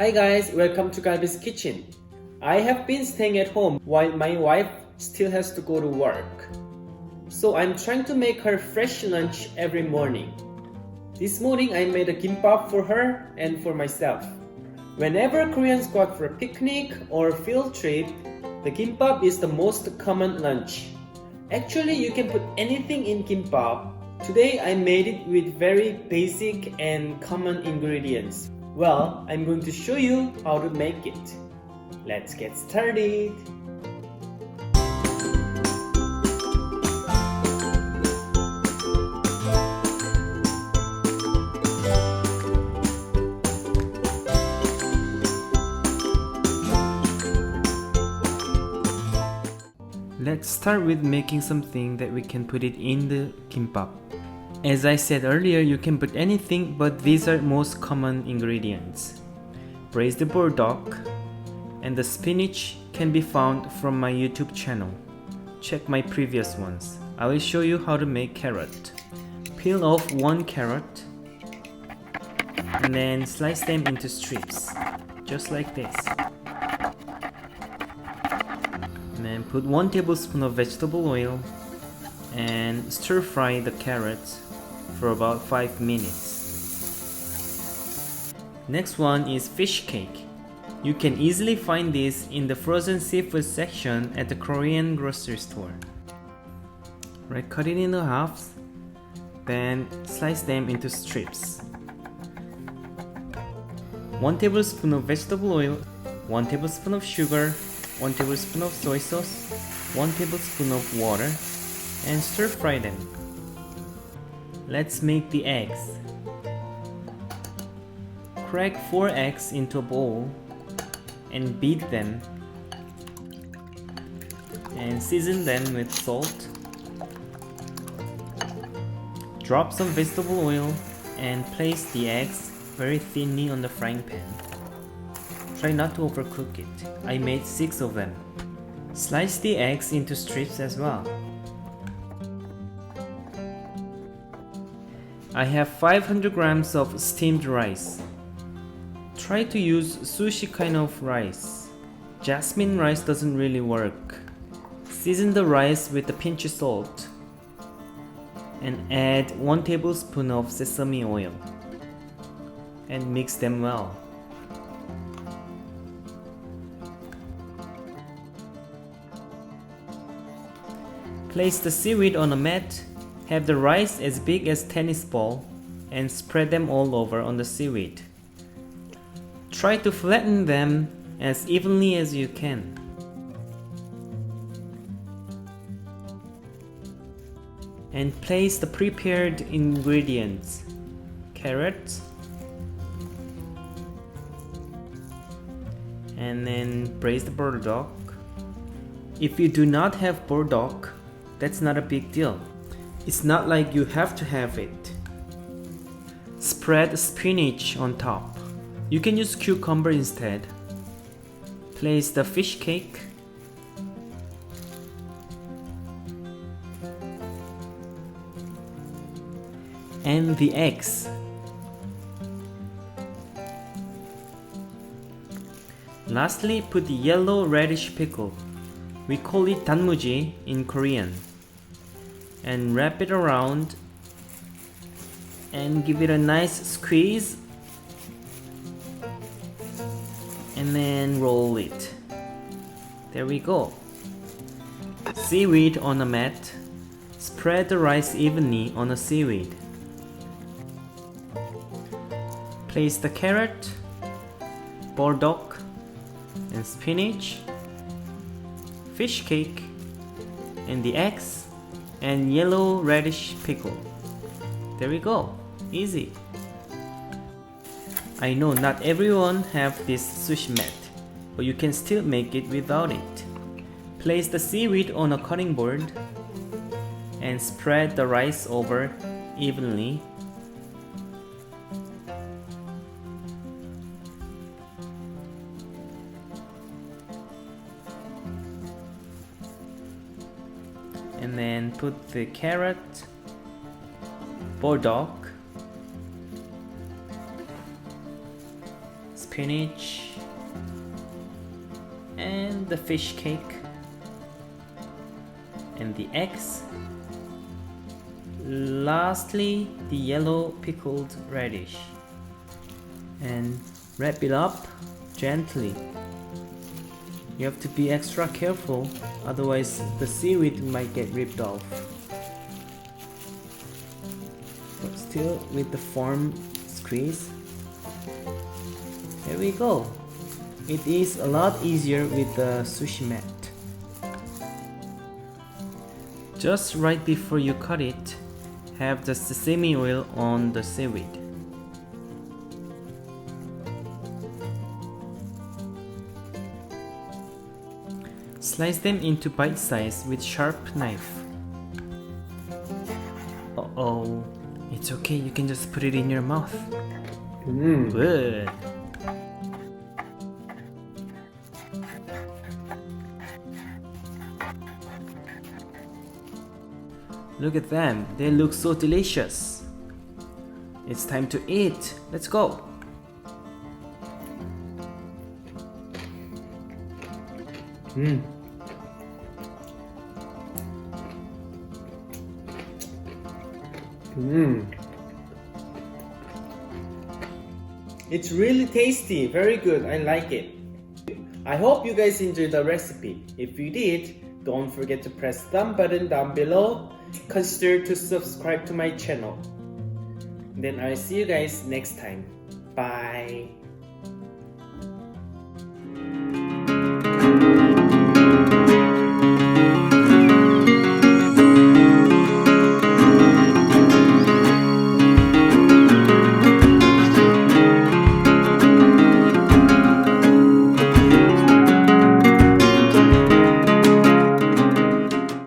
Hi guys, welcome to Galbi'skitchen. I have been staying at home while my wife still has to go to work. So I'm trying to make her fresh lunch every morning. This morning I made a kimbap for her and for myself. Whenever Koreans go out for a picnic or field trip, the kimbap is the most common lunch. Actually, you can put anything in kimbap. Today I made it with very basic and common ingredients. Well, I'm going to show you how to make it. Let's get started. Let's start with making something that we can put it in the kimbap. As I said earlier, you can put anything, but these are most common ingredients. Braised burdock and the spinach can be found from my YouTube channel. Check my previous ones. I will show you how to make carrot. Peel off one carrot and then slice them into strips, just like this. And then put 1 tablespoon of vegetable oil and stir fry the carrots for about 5 minutes. Next one is fish cake. You can easily find this in the frozen seafood section at the Korean grocery store. Right, cut it into halves, then slice them into strips. 1 tablespoon of vegetable oil, 1 tablespoon of sugar, 1 tablespoon of soy sauce, 1 tablespoon of water, and stir fry them. Let's make the eggs. Crack 4 eggs into a bowl and beat them and season them with salt. Drop some vegetable oil and place the eggs very thinly on the frying pan. Try not to overcook it. I made 6 of them. Slice the eggs into strips as well. I have 500 grams of steamed rice. Try to use sushi kind of rice. Jasmine rice doesn't really work. Season the rice with a pinch of salt and add 1 tablespoon of sesame oil and mix them well. Place the seaweed on a mat. Have the rice as big as tennis ball and spread them all over on the seaweed. Try to flatten them as evenly as you can. And place the prepared ingredients: carrots, and then braised burdock. If you do not have burdock, that's not a big deal. It's not like you have to have it. Spread spinach on top. You can use cucumber instead. Place the fish cake. And the eggs. Lastly, put the yellow radish pickle. We call it 단무지 in Korean. And wrap it around and give it a nice squeeze and then roll it. There we go. Seaweed on a mat. Spread the rice evenly on the seaweed. Place the carrot, burdock, and spinach, fish cake, and the eggs and yellow radish pickle. There we go. Easy. I know not everyone have this sushi mat, but you can still make it without it. Place the seaweed on a cutting board and spread the rice over evenly. And then put the carrot, burdock, spinach, and the fish cake, and the eggs. Lastly, the yellow pickled radish. And wrap it up gently. You have to be extra careful, otherwise the seaweed might get ripped off. But still with the firm squeeze. There we go. It is a lot easier with the sushi mat. Just right before you cut it, have the sesame oil on the seaweed. Slice them into bite size with sharp knife. Uh-oh, it's okay, you can just put it in your mouth. Good. Look at them, they look so delicious. It's time to eat. Let's go. It's really tasty, very good, I like it. I hope you guys enjoyed the recipe. If you did, don't forget to press thumb button down below. Consider to subscribe to my channel. Then I'll see you guys next time. Bye.